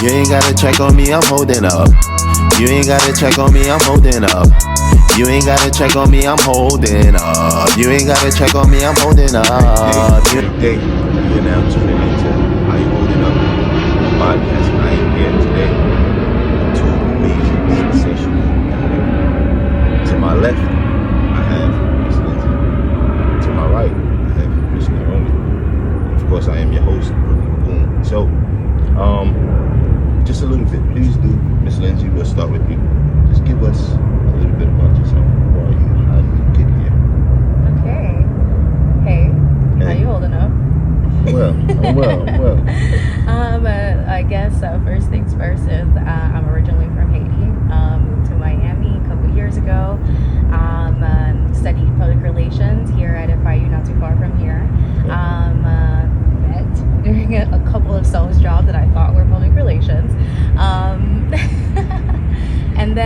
You ain't gotta check on me, I'm holding up. You ain't gotta check on me, I'm holding up. You ain't gotta check on me, I'm holding up. You ain't gotta check on me, I'm holding up. Today, you're now tuning into How You Holding Up, a podcast. I am here today with two amazing, sensational young ladies. To my left, I have Miss Lindsay. To my right, I have Miss Naromi. Of course, I am your host, Boom. So, just a little bit, please do, Miss Lindsay, we'll start with you. Just give us a little bit about yourself. Who are you? How did you get here? Okay. Hey. How you holding up? Well. I guess first things first is I'm originally from Haiti. Moved to Miami a couple years ago. Studied public relations here at FIU, not too far from here. Met during a couple of sales jobs that I thought were public relations. And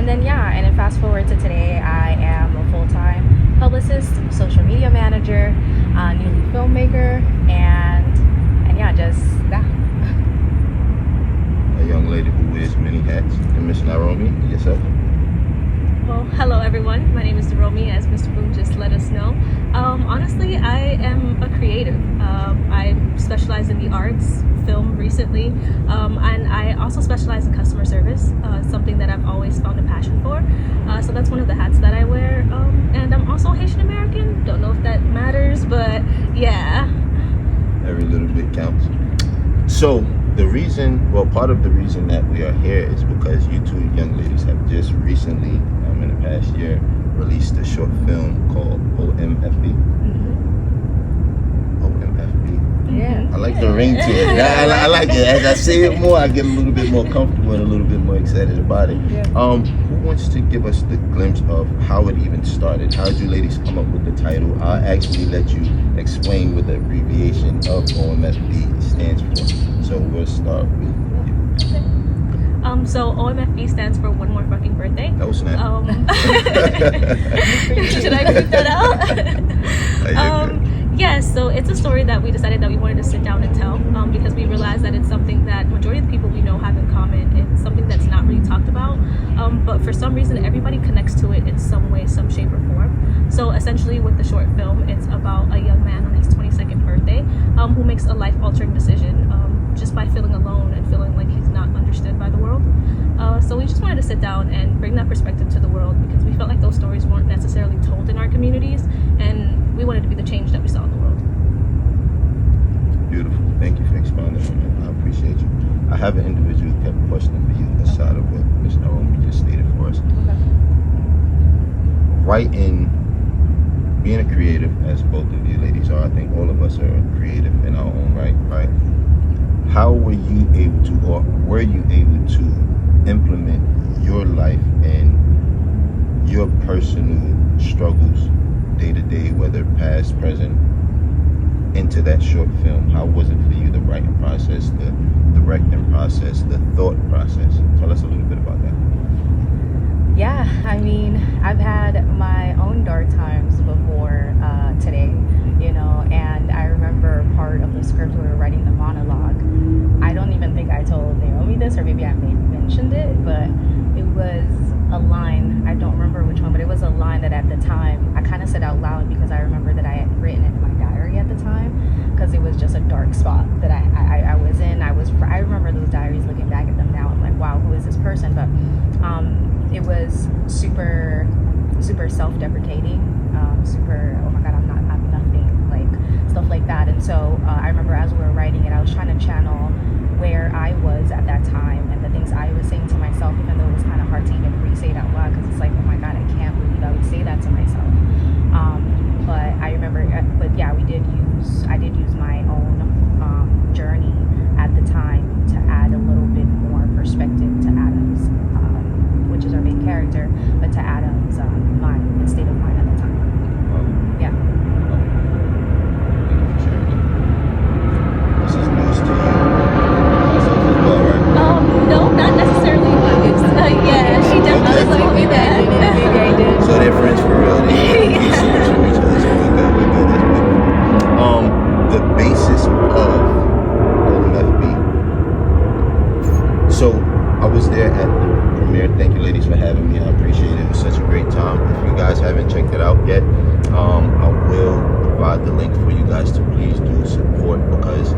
then fast forward to today, I am a full-time publicist, social media manager, newly filmmaker, and just that. A young lady who wears many hats. And Miss Naromi, yourself? Well, hello everyone. My name is Naromi, as Mr. Boom just let us know. Honestly, I am a creative. I specialize in the arts, film recently, and I also specialize in customer service, something that I've always found a passion for. So that's one of the hats that I wear. And I'm also Haitian American. Don't know if that matters, but yeah. Every little bit counts. So part of the reason that we are here is because you two young ladies have just recently, in the past year, released a short film called OMFB. Mm-hmm. OMFB. Yeah. I like the ring to it. I like it. As I say it more, I get a little bit more comfortable and a little bit more excited about it. Yeah. Who wants to give us the glimpse of how it even started? How did you ladies come up with the title? I'll actually let you explain what the abbreviation of OMFB stands for. So we'll start with you. So OMFB stands for One More Fucking Birthday. That was snap. Should I clip that out? Yes, so it's a story that we decided that we wanted to sit down and tell, because we realized that it's something that majority of the people we know have in common. It's something that's not really talked about, but for some reason everybody connects to it in some way, some shape or form. So essentially with the short film, it's about a young man on his 22nd birthday who makes a life-altering decision just by feeling alone and feeling like he's not understood by the world. So we just wanted to sit down and bring that perspective to the world because we felt like those stories weren't necessarily told in our communities, and we wanted to be the change that we saw in the world. Beautiful. Thank you for expounding on that. I appreciate you. I have an individual question for you aside of what Ms. Naromi just stated for us. Okay. Being a creative, as both of you ladies are, I think all of us are creative in our own right? How were you able to, or were you able to implement your life and your personal struggles day to day, whether past, present, into that short film? How was it for you, the writing process, the directing process, the thought process? Tell us a little bit about that. Yeah, I mean, I've had my own dark times before today, and I remember part of the script we were writing the monologue. I don't even think I told Naomi this, or maybe I mentioned it, but it was a line, I don't remember which one, but it was a line that at the time I kind of said out loud because I remember that I had written it in my diary at the time, because it was just a dark spot that I was in. I remember those diaries, looking back at them now, I'm like, wow, who is this person? But it was super self-deprecating, super, oh my god, I'm nothing, like stuff like that. And so I remember as we were writing it, I was trying to channel where I was at that time and the things I was saying to myself, even though it was kind of hard to even re-say it out loud because it's like, oh my god, I can't believe I would say that to myself. But I remember, I did use my own journey at the time to add a little bit more perspective to Adam's, which is our main character, but to Adam's mind and state of mind at the time. Yeah. This is news to you. Right? No, not necessarily, but it's, yeah, she definitely told me that. Maybe I did. So they're friends for real. They see each other. So we're good. That's good. please do support, because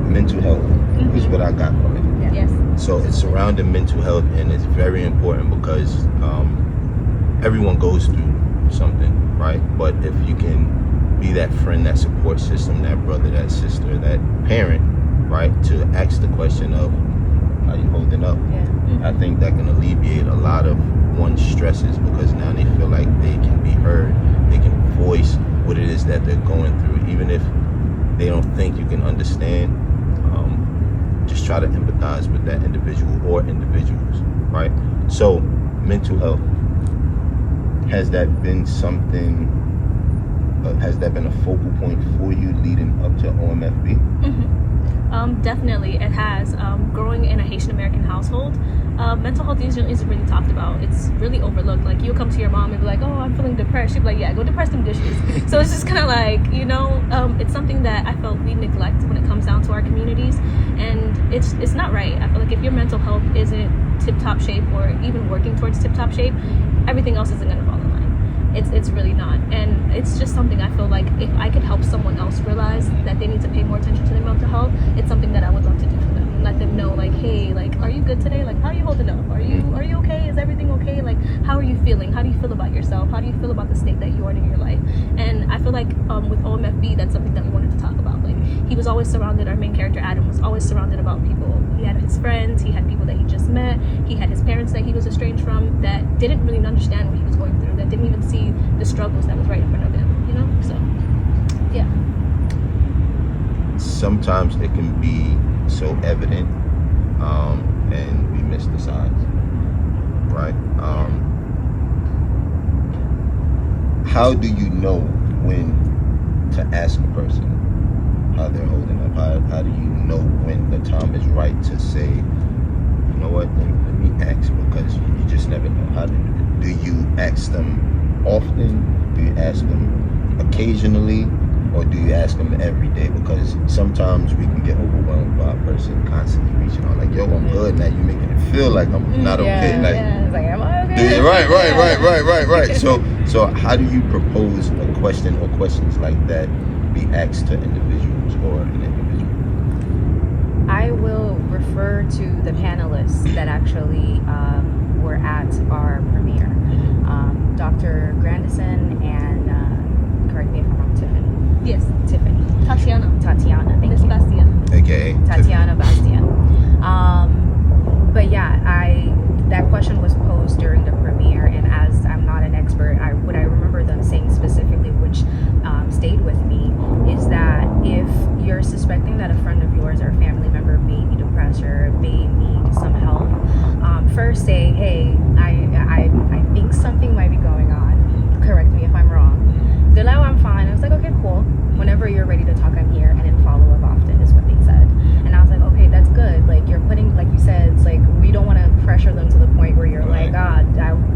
mental health is what I got from it. Yes. So it's surrounding mental health, and it's very important because everyone goes through something, right? But if you can be that friend, that support system, that brother, that sister, that parent, right, to ask the question of, are you holding up? Yeah. I think that can alleviate a lot of one's stresses, because now they feel like they can be heard, they can voice what it is that they're going through, even if they don't think you can understand. Just try to empathize with that individual or individuals, right? So mental health, has that been something, has that been a focal point for you leading up to OMFB? Definitely, it has. Growing in a Haitian American household, mental health isn't really talked about. It's really overlooked. Like, you'll come to your mom and be like, "Oh, I'm feeling depressed." She'll be like, "Yeah, go depress them dishes." So it's just kind of like, it's something that I felt we neglect when it comes down to our communities, and it's not right. I feel like if your mental health isn't tip-top shape, or even working towards tip-top shape, everything else isn't gonna fall in line. It's really not. And it's just something I feel like if I could help someone else realize that they need to pay more attention to their mental health, it's something that I would love to do for them. Let them know, like, hey, like, are you good today? Like, how are you holding up? Are you okay? Is everything okay? Like, how are you feeling? How do you feel about yourself? How do you feel about the state that you are in your life? And I feel like with OMFB, that's something that we wanted to talk about. Like, he was always surrounded, our main character Adam was always surrounded about people. He had his friends, he had people that he just met, he had his parents that he was estranged from that didn't really understand what he was going through, that didn't even see the struggles that was right in front of him, So, yeah. Sometimes it can be so evident, and we miss the signs, right? How do you know when to ask a person how they're holding up? How do you know when the time is right to say, you know what, let me ask, because you just never know. How do you ask them often? Do you ask them occasionally? Or do you ask them every day? Because sometimes we can get overwhelmed by a person constantly reaching out, like, yo, I'm good. Now you're making it feel like I'm not okay. Like, It's like, am I okay? Right. So how do you propose a question or questions like that be asked to individuals or an individual? I will refer to the panelists that actually were at our premiere. Dr. Grandison and, correct me if I'm wrong, Tiffany. Yes. Tiffany. Tatiana, thank you. Miss Bastia. AKA Tatiana Bastian. But yeah, that question was posed during the premiere, and as I'm not an expert, what I remember them saying specifically, which stayed with me, is that if you're suspecting that a friend of yours or a family member may be depressed or may need some help, first say, hey, I think something might be going on. Correct me if I'm wrong. They're like, oh, I'm fine. I was like, okay, cool. Whenever you're ready to talk, I'm here. And then follow up often is what they said. And I was like, okay, that's good. Like, you're putting, like you said, it's like, we don't want to pressure them to the point where you're like,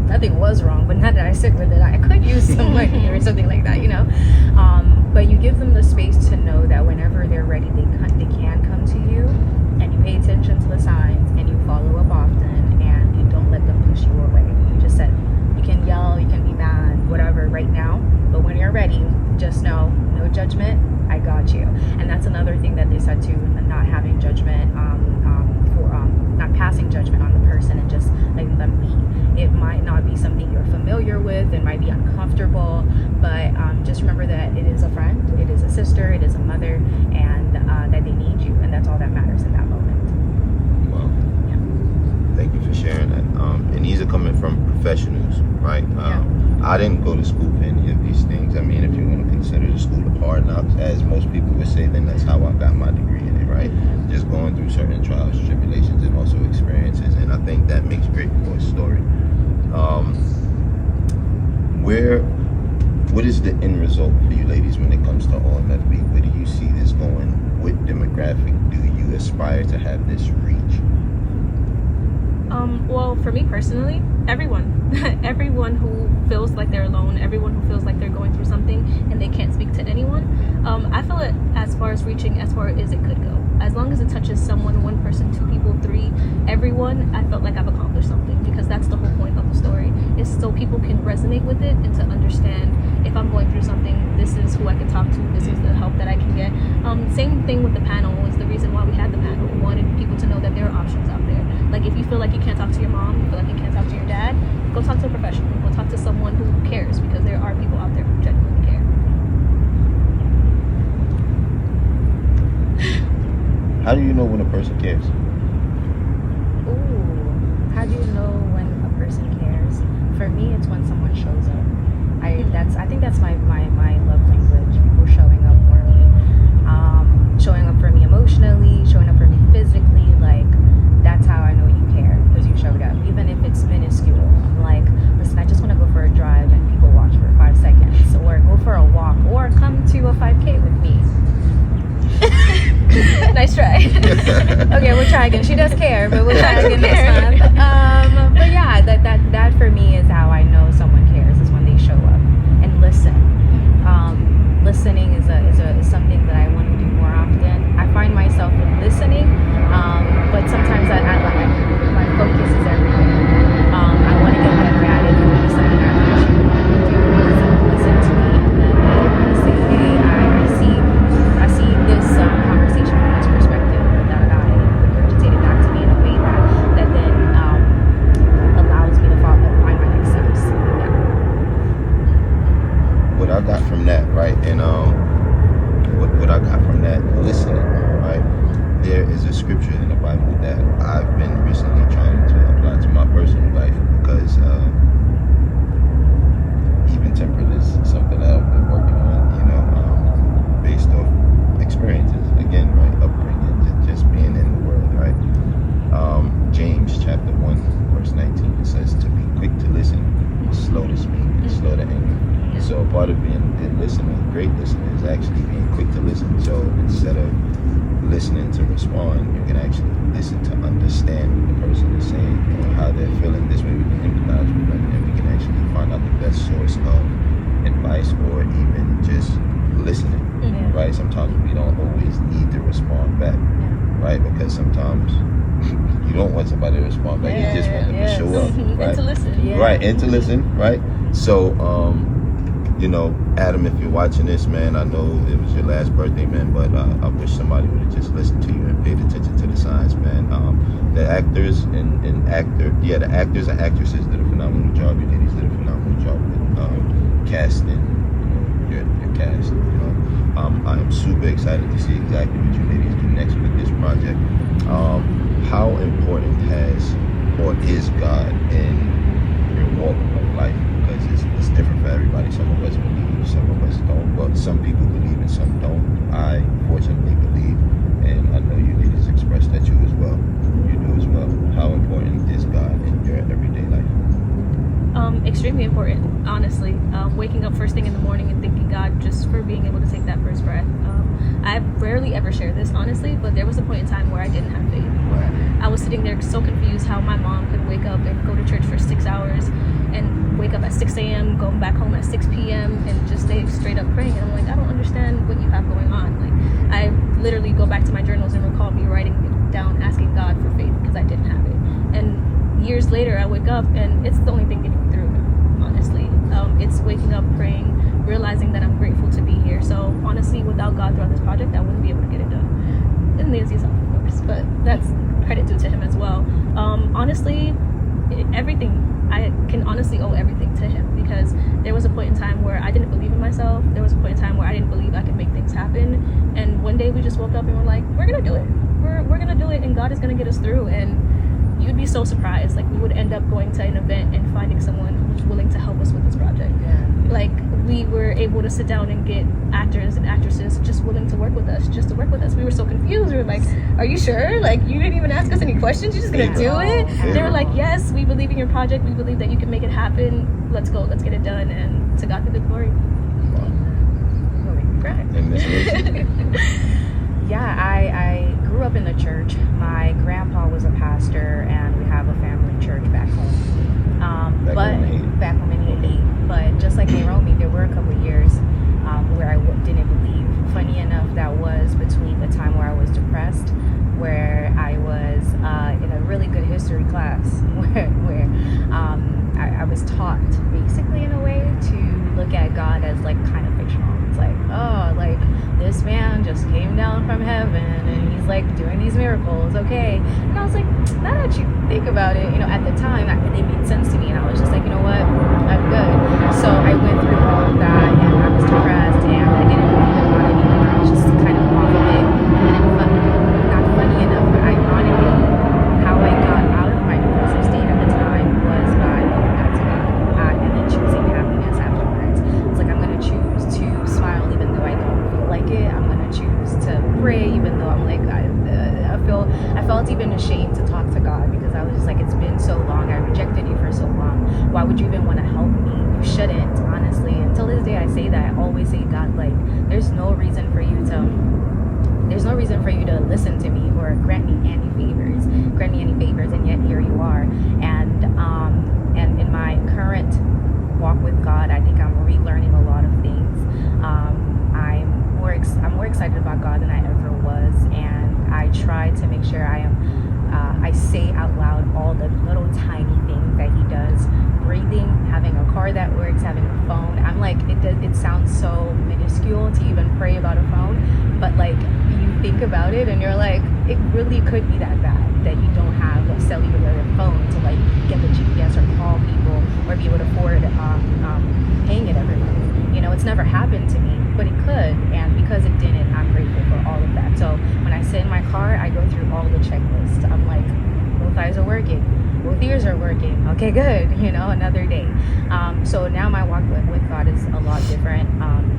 nothing was wrong, but now that I sit with it, I could use some money or something like that, But you give them the space to know that whenever they're ready, they can come to you, and you pay attention to the signs, and you follow up often, and you don't let them push you away. You just said, you can yell, you can be mad, whatever, right now. But when you're ready, just know, no judgment, I got you. And that's another thing that they said too, not having judgment, not passing judgment on the person and just letting them be. It might not be something you're familiar with, it might be uncomfortable, but just remember that it is a friend, it is a sister, it is a mother, and that they need you, and that's all that matters in that moment. Wow. Yeah. Thank you for sharing that. And these are coming from professionals, right? Yeah. I didn't go to school for any of these things. I mean, if you want to consider the school of hard knocks, as most people would say, then that's how I got my degree in it, right? Just going through certain trials, tribulations, and also experiences. And I think that makes great for a story. What is the end result for you ladies when it comes to OMFB? Where do you see this going? What demographic do you aspire to have this reach? Well, for me personally, everyone. Everyone who feels like they're alone, everyone who feels like they're going through something and they can't speak to anyone. I feel it as far as reaching as far as it could go. As long as it touches someone, one person, two people, three, everyone, I felt like I've accomplished something, because that's the whole point of the story. It's so people can resonate with it and to understand if I'm going through something, this is who I can talk to, this is the help that I can get. Same thing with the panel was the reason why we had the panel. We wanted people to know that there are options out there. Like if you feel like you can't talk to your mom, you feel like you can't talk to your dad, go talk to a professional. Go talk to someone who cares, because there are people out there who genuinely care. How do you know when a person cares? Ooh, how do you know when a person cares? For me, it's when someone shows up. I think that's my love language. People showing up for me, showing up for me emotionally, showing up for me physically. Like that's how I know you care, because you showed up, even if it's minuscule. I'm like, listen, I just want to go for a drive, and people watch for 5 seconds, or go for a walk, or come to a 5K with me. Nice try. Okay, we'll try again. She does care, but we'll try again next time. But yeah, that for me is how I know someone cares, is when they show up and listen. Listening is something that I want to do more often. I find myself listening, but sometimes my focus is everything. I want to get better at it. It's something I wish you would do. Listen to me, and then I say, hey, I see this conversation from this perspective, and regurgitate it back to me in a way that then allows me to find my next steps. Yeah. What I got from that, right, and what I got from that, listening, right, there is a scripture in the Bible that I've been recently trying to apply to my personal life, because even temperate is something that I've been working on, based off experiences, again, right, upbringing, just being in the world, right. James chapter 1 verse 19, it says to be quick to listen, slow to speak, and slow to anger. So part of being a listener, a great listener, is actually being quick to listen. So instead of listening to respond, you can actually listen to understand what the person is saying, how they're feeling. This way we can empathize with them, and we can actually find out the best source of advice, or even just listening, right? Sometimes we don't always need to respond back, right? Because sometimes you don't want somebody to respond back, you just want them to show up, right? And to listen. Right, and to listen, right? So, Adam, if you're watching this, man, I know it was your last birthday, man, but I wish somebody would have just listened to you and paid attention to the signs, man. The actors and actresses did a phenomenal job. You ladies did a phenomenal job with casting, your cast. I am super excited to see exactly what you ladies do next with this project. How important is God in your walk of life? Because it's different for everybody. Some of us believe, some of us don't. Well, some people believe and some don't. I fortunately believe, and I know you ladies express that you as well. You do as well. How important is God in your everyday life? Extremely important, honestly. Waking up first thing in the morning and thanking God just for being able to take that first breath. I rarely ever share this, honestly, but there was a point in time where I didn't have faith, where I was sitting there so confused how my mom could wake up and go to church for 6 hours and wake up at 6 a.m., going back home at 6 p.m. and just stay straight up praying. And I'm like, I don't understand what you have going on. Like, I literally go back to my journals and recall me writing it down, asking God for faith, because I didn't have it. And years later, I wake up and it's the only thing getting me through, honestly. It's waking up, praying, realizing that I'm grateful to be here. So honestly, without God throughout this project, I wouldn't be able to get it done. And Nancy yourself, of course, but that's credit due to him as well. Honestly, everything. I can honestly owe everything to him, because there was a point in time where I didn't believe in myself. There was a point in time where I didn't believe I could make things happen. And one day we just woke up and we're like, we're gonna do it. We're gonna do it, and God is gonna get us through. And you'd be so surprised. Like, we would end up going to an event and finding someone who's willing to help us with this project. Like, we were able to sit down and get actors and actresses just willing to work with us, just to work with us. We were so confused. We were like, are you sure? Like, you didn't even ask us any questions? You're just gonna do it? They were like, yes, we believe in your project. We believe that you can make it happen. Let's go. Let's get it done. And to God be the glory. You'll make me cry. And Miss Lindsay? Yeah, I grew up in the church. My grandpa was a pastor, and we have a family church back home. Back home in Haiti. But just like Naromi, there were a couple of years where I didn't believe. Funny enough, that was between the time where I was depressed, where I was in a really good history class, where down from heaven and he's like doing these miracles, okay? And I was like, now that you think about it, you know, at the time, it made sense to me. And I was just like, you know what, I'm good. So I went through all of that and I was depressed and I didn't believe in God anymore. I was just kind of off of it. And not funny enough, but ironically, how I got out of my depressive state at the time was by going back to God and then choosing happiness afterwards. It's like I'm going to choose to smile even though I don't feel like it. I'm going to choose to pray even though I'm like, I felt even ashamed to talk to God because I was just like, it's been so long. I rejected you for so long. Why would you even want to help me? You shouldn't, honestly. Until this day, I say that. I always say, God, like, there's no reason for you to listen to me or grant me any favors, and yet here you are. And in my current walk with God, I think I'm relearning a lot of things. I'm more excited about God than I ever was, and I try to make sure I say out loud all the little tiny things that He does. Breathing, having a car that works, having a phone. I'm like, it sounds so minuscule to even pray about a phone, but like you think about it and you're like, it really could be that bad that you don't have a cellular phone to like get the GPS or call people or be able to afford paying it every month. You know, it's never happened to me, but it could, and because it didn't, I'm grateful for all of that. So when I sit in my car, I go through all the checklists. I'm like, both eyes are working, both ears are working. Okay, good. You know, another day. So now my walk with God is a lot different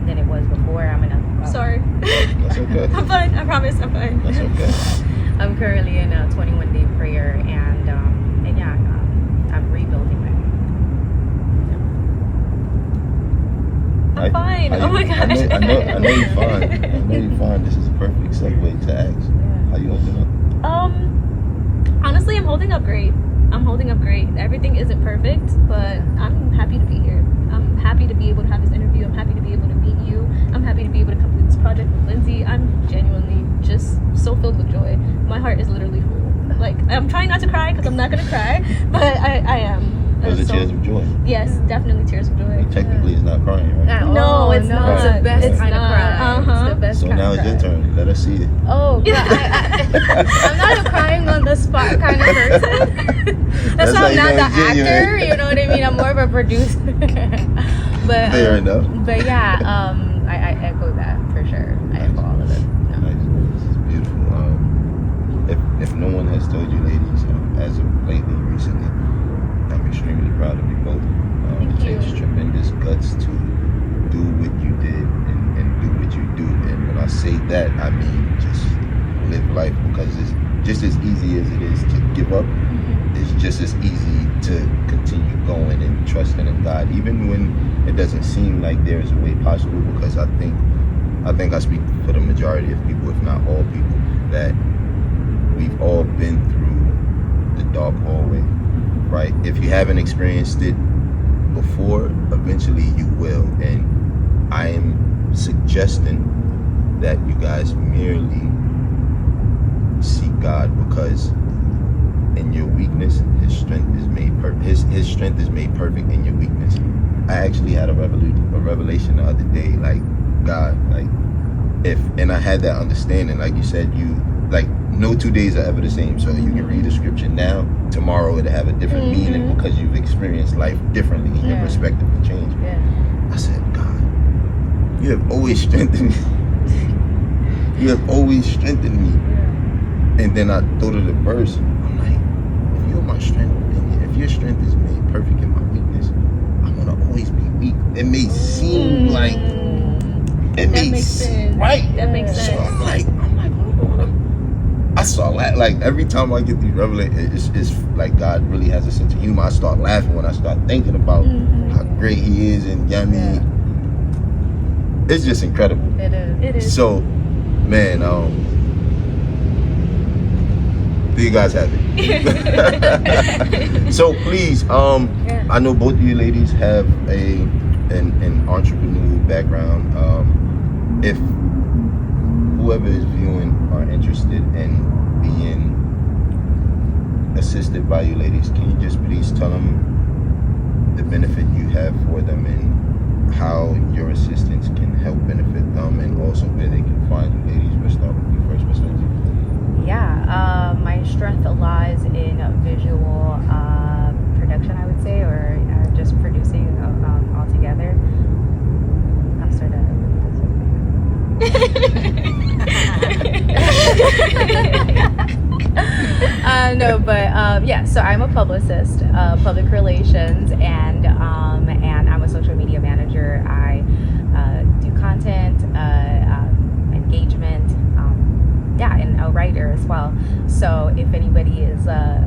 than it was before. I'm in a Sorry. That's okay. I'm fine. I promise. I'm fine. That's okay. I'm currently in a 21-day prayer, and yeah, I'm rebuilding my. I'm fine. Oh my gosh. I know you're fine. I know you're fine. This is a perfect segue to ask. How you holding up? Honestly, I'm holding up great. Everything isn't perfect, but I'm happy to be here. I'm happy to be able to have this interview. I'm happy to be able to meet you. I'm happy to be able to complete this project with Lindsay. I'm genuinely just so filled with joy. My heart is literally full. Like, I'm trying not to cry because I'm not gonna cry, but I am. Those are tears of joy. Yes, definitely tears of joy. Technically, it's not crying, right? No, it's not. It's the best It's kind of not. cry. It's the best So kind now of it's your cry. turn. Let us see it. Oh, God, I'm not a crying on the spot kind of person. That's why I'm not the actor. You know what I mean? I'm more of a producer. But Fair enough. But yeah, I echo that for sure. I echo all of it. No. Nice. This is beautiful. If no one has told you, ladies, as of lately, recently, I'm extremely proud of you both. It takes tremendous guts to do what you did and do what you do. And when I say that, I mean just live life, because it's just as easy as it is to give up. It's just as easy to continue going and trusting in God, even when it doesn't seem like there is a way possible. Because I think I speak for the majority of people, if not all people, that we've all been through the dark hallway, right? If you haven't experienced it before, eventually you will. And I am suggesting that you guys merely seek God, because in your weakness, His strength is made perfect. His strength is made perfect in your weakness. I actually had a revelation the other day, like, God, like, and I had that understanding, like you said, no 2 days are ever the same. So you can read the scripture now, tomorrow it'll have a different meaning, because you've experienced life differently and your perspective will change. I said, God, you have always strengthened me. You have always strengthened me. And then I thought of the verse. I'm like, if you're my strength, and if your strength is made perfect in my weakness, I'm gonna always be weak. It may seem like it makes sense, right? That makes sense. So I'm like, I saw that. Like, every time I get these revelations, it's like God really has a sense of humor. I start laughing when I start thinking about how great He is, and it's just incredible. It is. So, man, there you guys have it. So please, I know both of you ladies have an entrepreneurial background. If whoever is viewing are interested in being assisted by you ladies, can you just please tell them the benefit you have for them and how your assistance can help benefit them, and also where they can find you ladies? We'll start No, but yeah. So I'm a publicist, public relations, and I'm a social media manager. I do content, engagement, yeah, and a writer as well. So if anybody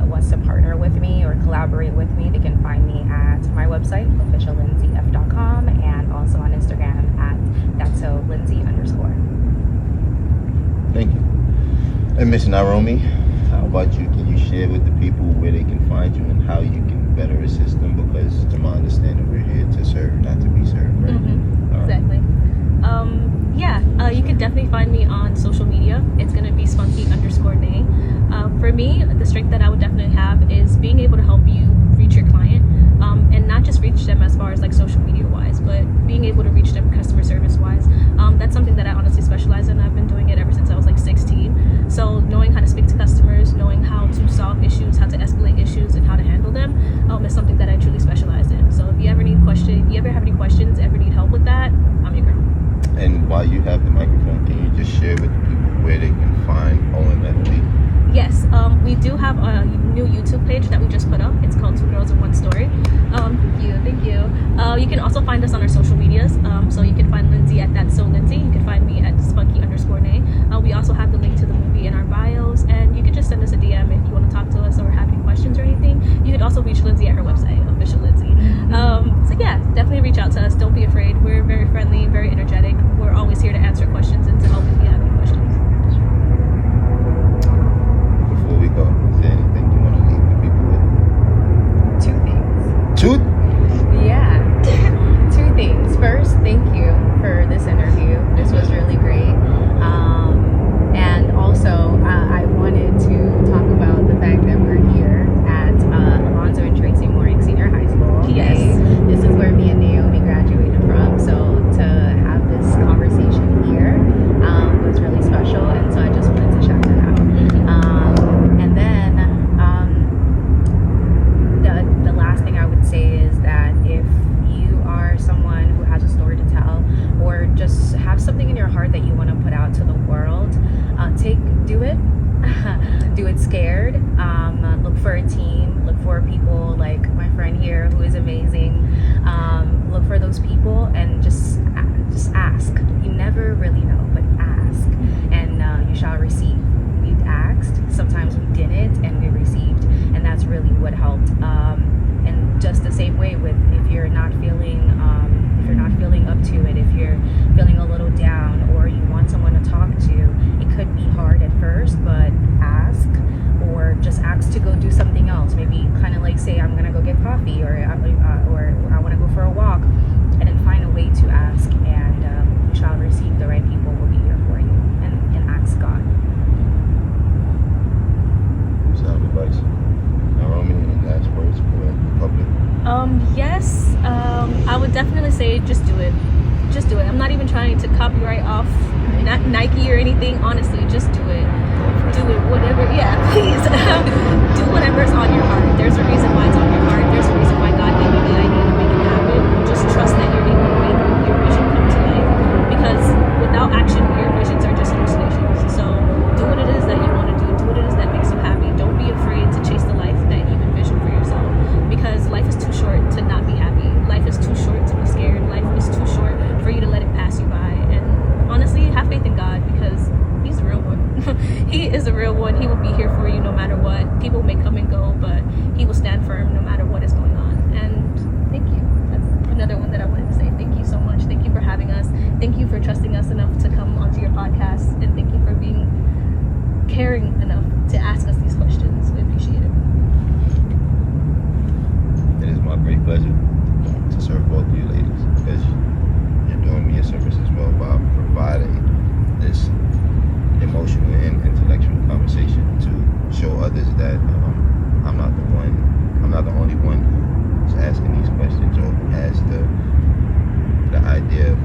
wants to partner with me or collaborate with me, they can find me at my website, officiallindsayf.com, and also on Instagram at thatsolindsay_. Thank you. And Miss Naromi, how about you? Can you share with the people where they can find you and how you can better assist them? Because to my understanding, we're here to serve, not to be served, right? Exactly. You can definitely find me on social media. It's going to be spunky_nay. For me, the strength that I would definitely have is being able to help you reach your client, and not just reach them as far as like social media wise, but being able to reach them customer service wise. That's something that I honestly specialize in. I've been doing it ever since I was like 16. So knowing how to speak to customers, knowing how to solve issues, how to escalate issues, and how to handle them is something that I truly specialize in. So if you ever have any questions, ever need help with that, I'm your girl. And while you have the microphone, can you just share with the people where they can find OMFB? Yes, we do have a new YouTube page that we just put up. It's called 2 Girls in 1 Story. Thank you. You can also find us on our social medias. So you can find Lindsay at That's So Lindsay. You can find me at spunky_nay. We also have the link to the movie in our bios, and you can just send us a DM if you want to talk to us or have any questions or anything. You can also reach Lindsay at her website, Official Lindsay. So yeah, definitely reach out to us. Don't be afraid. We're very friendly, very energetic. We're always here to answer questions and to help if you have any questions. Before we go, is there anything you want to leave the people with? 2 things. Two? Yeah. 2 things. First, thank you for this interview. This was really great. And also, I wanted to talk about the fact that we're here at Alonzo and Tracy Mooring Senior High School. Yes. This is where me and Naomi graduated from. So to have this conversation here was really special. And so I just wanted to shout that out. And then the last thing I would say is that if you are someone who has a story to tell, or just have something in your heart that you want to put out to the world, do it. Do it scared. Look for a team. Look for people like my friend here who is amazing. Look for those people and just ask. You never really know, but ask, and you shall receive. We asked, sometimes we didn't, and we received, and that's really what helped. And just the same way with if you're not feeling up to it, if you're feeling a little down, or you want someone to talk to, it could be hard at first, but ask, or just ask to go do something else. Maybe kind of like say, I'm gonna go get coffee, or I want to go for a walk, and then find a way to ask, and you shall receive. The right people will be here for you, and ask God. Sound advice. Naromi, any last words for the public? Yes, I would definitely say just do it. Just do it. I'm not even trying to copyright off Nike or anything. Honestly, just do it. Do it, whatever. Yeah, please. Do whatever's on your heart. There's a reason why it's on your heart. There's a reason why God gave you the idea to make it happen. Just trust that you're able to make your vision come to life. Because without action, your visions are just hallucinations. So do what it is that you want to do. Do what it is that makes you happy. Don't be afraid to chase the life that you envision for yourself. Because life is too short to not be happy. Life is too short to be scared. Life is too short for you to let it pass you by. And honestly, have faith in God, because He's a real one. He is a real one. He will be here for you no matter what. People may come and go, but He will stand firm no matter what is going on. And thank you. That's another one that I wanted to say. Thank you so much. Thank you for having us. Thank you for trusting us enough to come onto your podcast. And thank you for being caring enough to ask us these questions. We appreciate it. It is my great pleasure to serve both of you ladies, because you're doing me a service as well by providing this emotional and intellectual conversation to show others that I'm not the only one who's asking these questions, or who has the idea of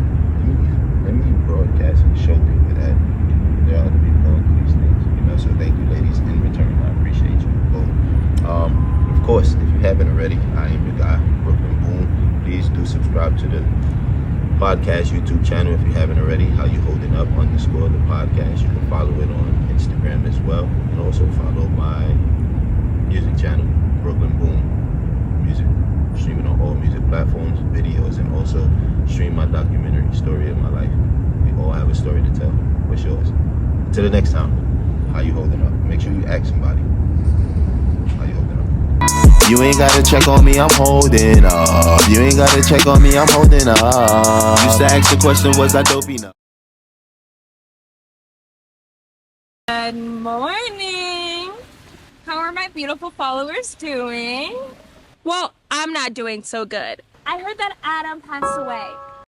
let me broadcast and show people that there are other people going through these things. So thank you, ladies. In return, I appreciate you both. Of course, if you haven't already, I am your guy, Brooklyn Boom. Please do subscribe to the podcast YouTube channel if you haven't already. How You Holding Up _ the podcast. You can follow it on Instagram as well, and also follow my music channel, Brooklyn Boom Music. Streaming on all music platforms, videos, and also stream my documentary, Story of My Life. We all have a story to tell. What's yours? Until the next time, how you holding up? Make sure you ask somebody, how you holding up? You ain't gotta check on me, I'm holding up. You ain't gotta check on me, I'm holding up. Used to ask the question, was I dope enough? Good morning. How are my beautiful followers doing? Well, I'm not doing so good. I heard that Adam passed away.